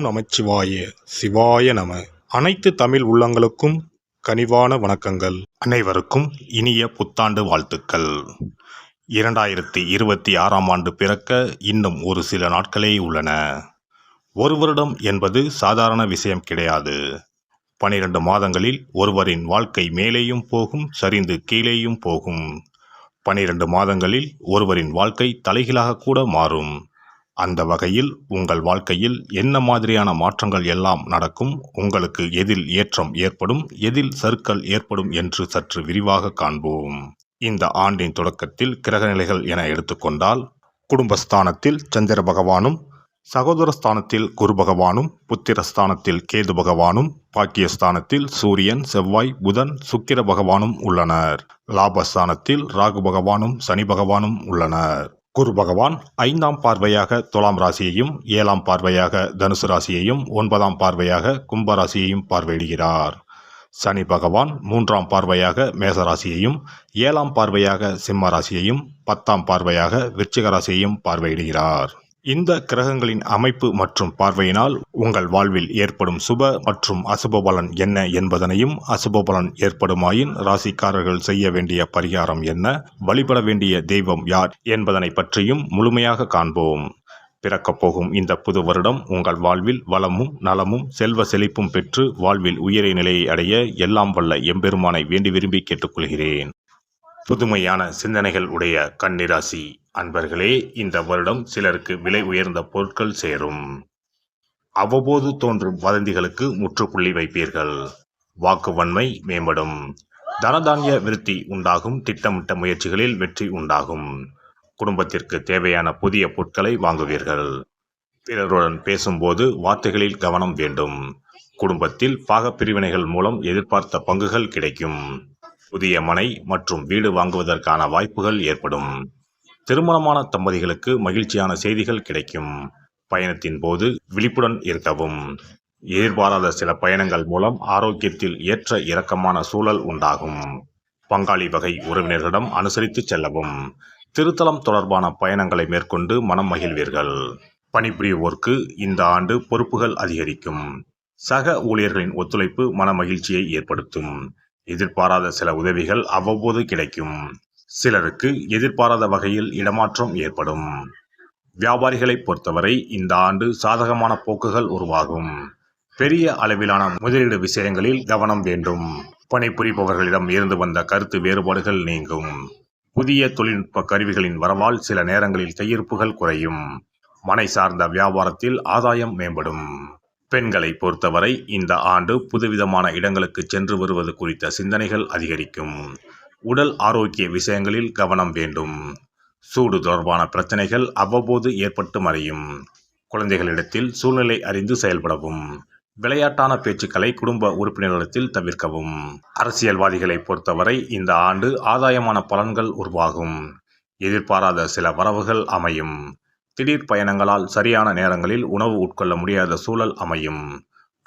ஓம் நமச்சிவாய சிவாய நம. அனைத்து தமிழ் உள்ளங்களுக்கும் கனிவான வணக்கங்கள். அனைவருக்கும் இனிய புத்தாண்டு வாழ்த்துக்கள். 2026ஆம் ஆண்டு பிறக்க இன்னும் ஒரு சில நாட்களே உள்ளன. ஒரு வருடம் என்பது சாதாரண விஷயம் கிடையாது. 12 மாதங்களில் ஒருவரின் வாழ்க்கை மேலேயும் போகும், சரிந்து கீழேயும் போகும். 12 மாதங்களில் ஒருவரின் வாழ்க்கை தலைகீழாக கூட மாறும். அந்த வகையில் உங்கள் வாழ்க்கையில் என்ன மாதிரியான மாற்றங்கள் எல்லாம் நடக்கும், உங்களுக்கு எதில் ஏற்றம் ஏற்படும், எதில் சறுக்கல் ஏற்படும் என்று சற்று விரிவாக காண்போம். இந்த ஆண்டின் தொடக்கத்தில் கிரகநிலைகள் என எடுத்துக்கொண்டால், குடும்பஸ்தானத்தில் சந்திர பகவானும், சகோதரஸ்தானத்தில் குரு பகவானும், புத்திரஸ்தானத்தில் கேது பகவானும், பாக்கியஸ்தானத்தில் சூரியன், செவ்வாய், புதன், சுக்கிர பகவானும் உள்ளனர். லாபஸ்தானத்தில் ராகு பகவானும் சனி பகவானும் உள்ளனர். குரு பகவான் 5ஆம் பார்வையாக துலாம் ராசியையும், 7ஆம் பார்வையாக தனுசு ராசியையும், 9ஆம் பார்வையாக கும்ப ராசியையும் பார்வையிடுகிறார். சனி பகவான் 3ஆம் பார்வையாக மேச ராசியையும், 7ஆம் பார்வையாக சிம்ம ராசியையும், 10ஆம் பார்வையாக விருச்சிக ராசியையும் பார்வையிடுகிறார். இந்த கிரகங்களின் அமைப்பு மற்றும் பார்வையினால் உங்கள் வாழ்வில் ஏற்படும் சுப மற்றும் அசுப பலன் என்ன என்பதனையும், அசுப பலன் ஏற்படுமாயின் ராசிக்காரர்கள் செய்ய வேண்டிய பரிகாரம் என்ன, வழிபட வேண்டிய தெய்வம் யார் என்பதனை பற்றியும் முழுமையாக காண்போம். பிறக்கப் போகும் இந்த புது வருடம் உங்கள் வாழ்வில் வளமும் நலமும் செல்வ செழிப்பும் பெற்று வாழ்வில் உயரிய நிலையை அடைய எல்லாம் வல்ல எம்பெருமானை வேண்டி விரும்பி கேட்டுக்கொள்கிறேன். புதுமையான சிந்தனைகள் உடைய கன்னிராசி அன்பர்களே, இந்த வருடம் சிலருக்கு விலை உயர்ந்த பொருட்கள் சேரும். அவ்வப்போது தோன்றும் வதந்திகளுக்கு முற்றுப்புள்ளி வைப்பீர்கள். வாக்குவன்மை மேம்படும். தனதானிய விருத்தி உண்டாகும். திட்டமிட்ட முயற்சிகளில் வெற்றி உண்டாகும். குடும்பத்திற்கு தேவையான புதிய பொருட்களை வாங்குவீர்கள். பிறருடன் பேசும்போது வார்த்தைகளில் கவனம் வேண்டும். குடும்பத்தில் பாகப்பிரிவினைகள் மூலம் எதிர்பார்த்த பங்குகள் கிடைக்கும். புதிய மனை மற்றும் வீடு வாங்குவதற்கான வாய்ப்புகள் ஏற்படும். திருமணமான தம்பதிகளுக்கு மகிழ்ச்சியான செய்திகள் கிடைக்கும். பயணத்தின் போது விழிப்புடன் இருக்கவும். எதிர்பாராத சில பயணங்கள் மூலம் ஆரோக்கியத்தில் ஏற்ற இறக்கமான சூழல் உண்டாகும். பங்காளி வகை உறவினர்களிடம் அனுசரித்து செல்லவும். திருத்தலம் தொடர்பான பயணங்களை மேற்கொண்டு மனம் மகிழ்வீர்கள். பணிபுரிவோருக்கு இந்த ஆண்டு பொறுப்புகள் அதிகரிக்கும். சக ஊழியர்களின் ஒத்துழைப்பு மன மகிழ்ச்சியை ஏற்படுத்தும். எதிர்பாராத சில உதவிகள் அவ்வப்போது கிடைக்கும். சிலருக்கு எதிர்பாராத வகையில் இடமாற்றம் ஏற்படும். வியாபாரிகளை பொறுத்தவரை இந்த ஆண்டு சாதகமான போக்குகள் உருவாகும். பெரிய அளவிலான முதலீடு விஷயங்களில் கவனம் வேண்டும். பணிபுரிபவர்களிடம் இருந்து வந்த கருத்து வேறுபாடுகள் நீங்கும். புதிய தொழில்நுட்ப கருவிகளின் வரவால் சில நேரங்களில் கையிருப்புகள் குறையும். மனை சார்ந்த வியாபாரத்தில் ஆதாயம் மேம்படும். பெண்களை பொறுத்தவரை இந்த ஆண்டு புதுவிதமான இடங்களுக்கு சென்று வருவது குறித்த சிந்தனைகள் அதிகரிக்கும். உடல் ஆரோக்கிய விஷயங்களில் கவனம் வேண்டும். சூடு தொடர்பான பிரச்சனைகள் அவ்வப்போது ஏற்பட்டு மறையும். குழந்தைகளிடத்தில் சூழ்நிலை அறிந்து செயல்படவும். விளையாட்டான பேச்சுக்களை குடும்ப உறுப்பினர்களிடத்தில் தவிர்க்கவும். அரசியல்வாதிகளை பொறுத்தவரை இந்த ஆண்டு ஆதாயமான பலன்கள் உருவாகும். எதிர்பாராத சில வரவுகள் அமையும். திடீர் பயணங்களால் சரியான நேரங்களில் உணவு உட்கொள்ள முடியாத சூழல் அமையும்.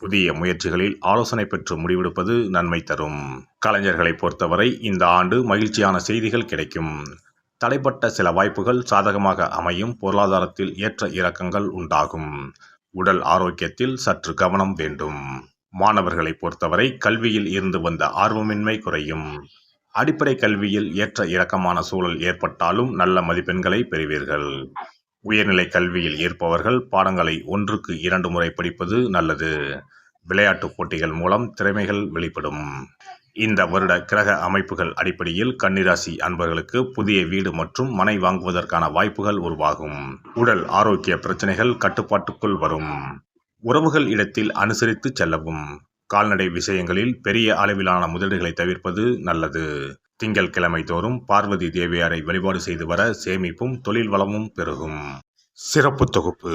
புதிய முயற்சிகளில் ஆலோசனை பெற்று முடிவெடுப்பது நன்மை தரும். கலைஞர்களை பொறுத்தவரை இந்த ஆண்டு மகிழ்ச்சியான செய்திகள் கிடைக்கும். தடைப்பட்ட சில வாய்ப்புகள் சாதகமாக அமையும். பொருளாதாரத்தில் ஏற்ற இறக்கங்கள் உண்டாகும். உடல் ஆரோக்கியத்தில் சற்று கவனம் வேண்டும். மாணவர்களை பொறுத்தவரை கல்வியில் இருந்து வந்த ஆர்வமின்மை குறையும். அடிப்படை கல்வியில் ஏற்ற இறக்கமான சூழல் ஏற்பட்டாலும் நல்ல மதிப்பெண்களை பெறுவீர்கள். உயர்நிலை கல்வியில் இருப்பவர்கள் பாடங்களை 1க்கு 2 முறை படிப்பது நல்லது. விளையாட்டுப் போட்டிகள் மூலம் திறமைகள் வெளிப்படும். இந்த வருட கிரக அமைப்புகள் அடிப்படையில் கன்னிராசி அன்பர்களுக்கு புதிய வீடு மற்றும் மனை வாங்குவதற்கான வாய்ப்புகள் உருவாகும். உடல் ஆரோக்கிய பிரச்சனைகள் கட்டுப்பாட்டுக்குள் வரும். உறவுகள் இடத்தில் அனுசரித்து செல்லவும். கால்நடை விஷயங்களில் பெரிய அளவிலான முதலீடுகளை தவிர்ப்பது நல்லது. திங்கட்கிழமை தோறும் பார்வதி தேவியாரை வழிபாடு செய்து வர சேமிப்பும் தொழில் வளமும் பெருகும். சிறப்பு தொகுப்பு.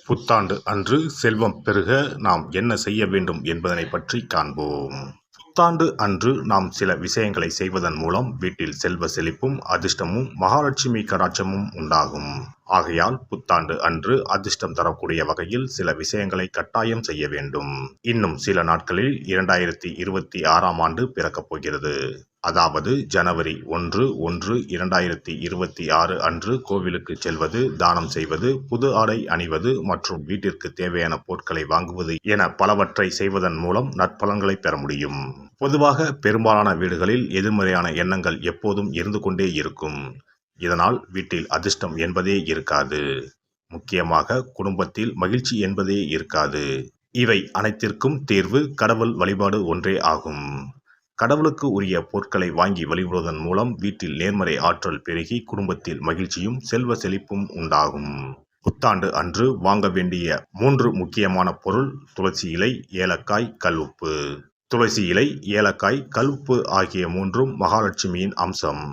புத்தாண்டு அன்று செல்வம் பெருக நாம் என்ன செய்ய வேண்டும் என்பதனை பற்றி காண்போம். புத்தாண்டு அன்று நாம் சில விஷயங்களை செய்வதன் மூலம் வீட்டில் செல்வ செழிப்பும் அதிர்ஷ்டமும் மகாலட்சுமி கடாட்சமும் உண்டாகும். ஆகையால் புத்தாண்டு அன்று அதிர்ஷ்டம் தரக்கூடிய வகையில் சில விஷயங்களை கட்டாயம் செய்ய வேண்டும். இன்னும் சில நாட்களில் 2026ஆம் ஆண்டு பிறக்கப் போகிறது. அதாவது ஜனவரி 1/1/2026 அன்று கோவிலுக்கு செல்வது, தானம் செய்வது, புது ஆடை அணிவது மற்றும் வீட்டிற்கு தேவையான பொருட்களை வாங்குவது என பலவற்றை செய்வதன் மூலம் நற்பலன்களை பெற முடியும். பொதுவாக பெரும்பாலான வீடுகளில் எதிர்மறையான எண்ணங்கள் எப்போதும் இருந்து கொண்டே இருக்கும். இதனால் வீட்டில் அதிர்ஷ்டம் என்பதே இருக்காது. முக்கியமாக குடும்பத்தில் மகிழ்ச்சி என்பதே இருக்காது. இவை அனைத்திற்கும் தீர்வு கடவுள் வழிபாடு ஒன்றே ஆகும். கடவுளுக்கு உரிய பொருட்களை வாங்கி வழிபடுவதன் மூலம் வீட்டில் நேர்மறை ஆற்றல் பெருகி குடும்பத்தில் மகிழ்ச்சியும் செல்வ செழிப்பும் உண்டாகும். புத்தாண்டு அன்று வாங்க வேண்டிய 3 முக்கியமான பொருள்: துளசி இலை, ஏலக்காய், கல்உப்பு. துளசி இலை, ஏலக்காய், கல்உப்பு ஆகிய 3ம் மகாலட்சுமியின் அம்சம்.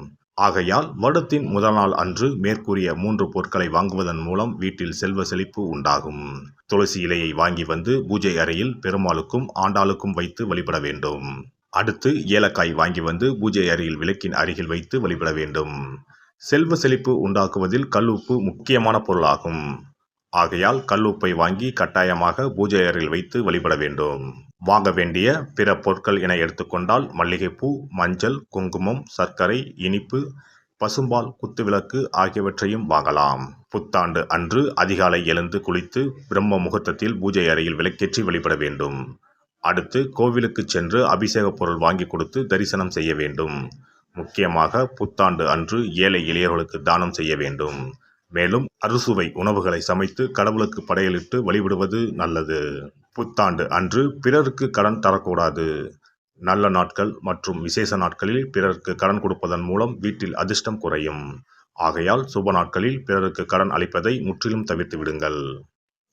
ஆகையால் வருடத்தின் முதல் நாள் அன்று மேற்கூறிய 3 பொருட்களை வாங்குவதன் மூலம் வீட்டில் செல்வ செழிப்பு உண்டாகும். துளசி இலையை வாங்கி வந்து பூஜை அறையில் பெருமாளுக்கும் ஆண்டாளுக்கும் வைத்து வழிபட வேண்டும். அடுத்து ஏலக்காய் வாங்கி வந்து பூஜை அறையில் விளக்கின் அருகில் வைத்து வழிபட வேண்டும். செல்வ செழிப்பு உண்டாக்குவதில் கல்உப்பு முக்கியமான பொருளாகும். ஆகையால் கல்உப்பை வாங்கி கட்டாயமாக பூஜை அறையில் வைத்து வழிபட வேண்டும். வாங்க வேண்டிய பிற பொருட்கள் என எடுத்துக்கொண்டால் மல்லிகைப்பூ, மஞ்சள், குங்குமம், சர்க்கரை, இனிப்பு, பசும்பால், குத்துவிளக்கு ஆகியவற்றையும் வாங்கலாம். புத்தாண்டு அன்று அதிகாலை எழுந்து குளித்து பிரம்ம முகூர்த்தத்தில் பூஜை அறையில் விளக்கேற்றி வழிபட வேண்டும். அடுத்து கோவிலுக்கு சென்று அபிஷேக பொருள் வாங்கி கொடுத்து தரிசனம் செய்ய வேண்டும். முக்கியமாக புத்தாண்டு அன்று ஏழை எளியவர்களுக்கு தானம் செய்ய வேண்டும். மேலும் அறுசுவை உணவுகளை சமைத்து கடவுளுக்கு படையலிட்டு வழிபடுவது நல்லது. புத்தாண்டு அன்று பிறருக்கு கடன் தரக்கூடாது. நல்ல நாட்கள் மற்றும் விசேஷ நாட்களில் பிறருக்கு கடன் கொடுப்பதன் மூலம் வீட்டில் அதிர்ஷ்டம் குறையும். ஆகையால் சுப நாட்களில் பிறருக்கு கடன் அளிப்பதை முற்றிலும் தவிர்த்து விடுங்கள்.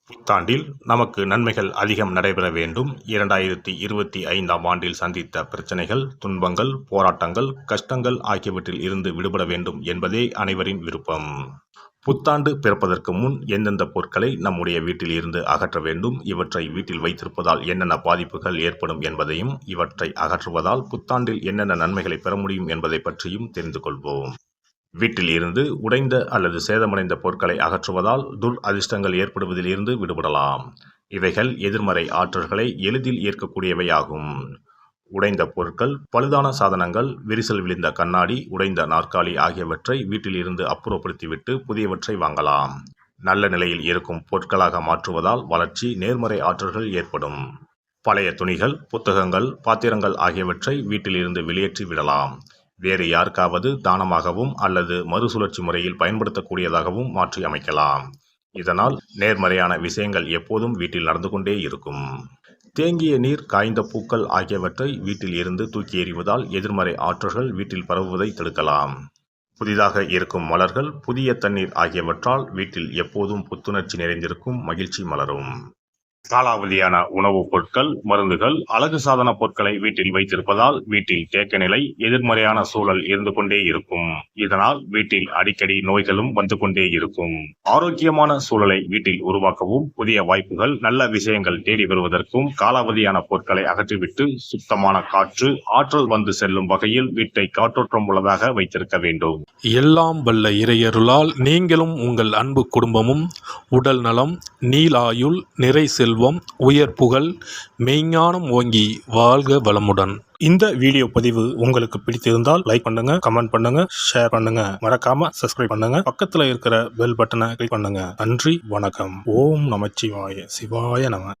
புத்தாண்டில் நமக்கு நன்மைகள் அதிகம் நடைபெற வேண்டும். 2025ஆம் ஆண்டில் சந்தித்த பிரச்சனைகள், துன்பங்கள், போராட்டங்கள், கஷ்டங்கள் ஆகியவற்றில் இருந்து விடுபட வேண்டும் என்பதே அனைவரின் விருப்பம். புத்தாண்டு பிறப்பதற்கு முன் எந்தெந்த பொருட்களை நம்முடைய வீட்டில் இருந்து அகற்ற வேண்டும், இவற்றை வீட்டில் வைத்திருப்பதால் என்னென்ன பாதிப்புகள் ஏற்படும் என்பதையும், இவற்றை அகற்றுவதால் புத்தாண்டில் என்னென்ன நன்மைகளை பெற முடியும் என்பதை பற்றியும் தெரிந்து கொள்வோம். வீட்டில் இருந்து உடைந்த அல்லது சேதமடைந்த பொருட்களை அகற்றுவதால் அதிர்ஷ்டங்கள் ஏற்படுவதில் இருந்து விடுபடலாம். இவைகள் எதிர்மறை ஆற்றல்களை எளிதில் ஈர்க்கக்கூடியவையாகும். உடைந்த பொருட்கள், பழுதான சாதனங்கள், விரிசல் விழுந்த கண்ணாடி, உடைந்த நாற்காலி ஆகியவற்றை வீட்டில் இருந்து அப்புறப்படுத்திவிட்டு புதியவற்றை வாங்கலாம். நல்ல நிலையில் இருக்கும் பொருட்களாக மாற்றுவதால் வளர்ச்சி, நேர்மறை ஆற்றல்கள் ஏற்படும். பழைய துணிகள், புத்தகங்கள், பாத்திரங்கள் ஆகியவற்றை வீட்டில் இருந்து வெளியேற்றி விடலாம். வேறு யாருக்காவது தானமாகவும் அல்லது மறுசுழற்சி முறையில் பயன்படுத்தக்கூடியதாகவும் மாற்றி அமைக்கலாம். இதனால் நேர்மறையான விஷயங்கள் எப்போதும் வீட்டில் நடந்து கொண்டே இருக்கும். தேங்கிய நீர், காய்ந்த பூக்கள் ஆகியவற்றை வீட்டில் இருந்து தூக்கி எறிவதால் எதிர்மறை ஆற்றல்கள் வீட்டில் பரவுவதை தடுக்கலாம். புதிதாக இருக்கும் மலர்கள், புதிய தண்ணீர் ஆகியவற்றால் வீட்டில் எப்போதும் புத்துணர்ச்சி நிறைந்திருக்கும், மகிழ்ச்சி மலரும். காலாவதியான உணவுப் பொருட்கள், மருந்துகள், அழகு சாதன பொருட்களை வீட்டில் வைத்திருப்பதால் வீட்டில் தேக்க நிலை, எதிர்மறையான சூழல் இருந்து கொண்டே இருக்கும். இதனால் வீட்டில் அடிக்கடி நோய்களும் வந்து கொண்டே இருக்கும். ஆரோக்கியமான சூழலை வீட்டில் உருவாக்கவும், புதிய வாய்ப்புகள், நல்ல விஷயங்கள் தேடி வருவதற்கும் காலாவதியான பொருட்களை அகற்றிவிட்டு சுத்தமான காற்று, ஆற்றல் வந்து செல்லும் வகையில் வீட்டை காற்றோட்டம் உள்ளதாக வைத்திருக்க வேண்டும். எல்லாம் வல்ல இறையருளால் நீங்களும் உங்கள் அன்பு குடும்பமும் உடல் நலம், நீளாயுள், நிறை செல்வம், உயர் புகழ், மெய்ஞானம் ஓங்கி வாழ்க வளமுடன். இந்த வீடியோ பதிவு உங்களுக்கு பிடித்திருந்தால் லைக் பண்ணுங்க, கமெண்ட் பண்ணுங்க, ஷேர் பண்ணுங்க. மறக்காம சப்ஸ்கிரைப் பண்ணுங்க. பக்கத்துல இருக்கிற பெல் பட்டனை கிளிக் பண்ணுங்க. நன்றி, வணக்கம். ஓம் நமச்சிவாய. சிவாய நம.